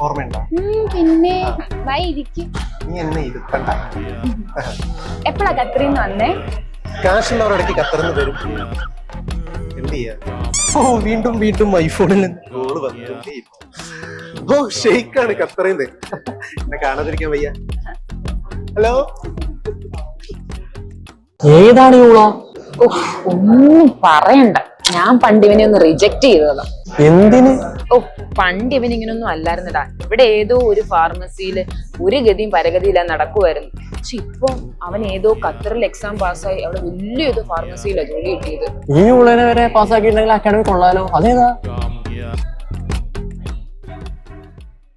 ഓർമ്മയുണ്ടോ? പിന്നെ ഇരിക്കും. നീ എന്നെ ഇരുത്തണ്ട. എപ്പോഴാ ഖത്തറിന്ന് വന്നേ? കാശുള്ളവരിടയ്ക്ക് ഖത്തറിന്ന് വരും. എന്ത് ചെയ്യാ? ഓ വീണ്ടും വീണ്ടും ഐഫോണിൽ നിന്ന് കോള് വന്നു. ഓ ഷെയ്ക്കാണ് ഖത്തറിന്ന്. എന്നെ കാണാതിരിക്കാൻ വയ്യ. ഹലോ, ഏതാണ് യൂള? ഒന്നും പറയണ്ട, ഞാൻ പണ്ട് ഇവനെ ഒന്ന് റിജക്ട് ചെയ്തതാ. എന്തിന്? പണ്ട് ഇവൻ ഇങ്ങനൊന്നും അല്ലായിരുന്നടാ. ഇവിടെ ഏതോ ഒരു ഫാർമസിയില് ഒരു ഗതിയും പരഗതിയില്ല നടക്കുമായിരുന്നു. പക്ഷെ ഇപ്പൊ അവൻ ഏതോ ഖത്തറിൽ എക്സാം പാസ്സായി അവിടെ വലിയ ഏതോ ഫാർമസിയിലാണ് ജോലി കിട്ടിയത്. ഈ യൂളനെ വരെ പാസ്സാക്കിയിട്ടുണ്ടെങ്കിൽ അക്കാഡമി കൊള്ളാലോ. അതേതാ?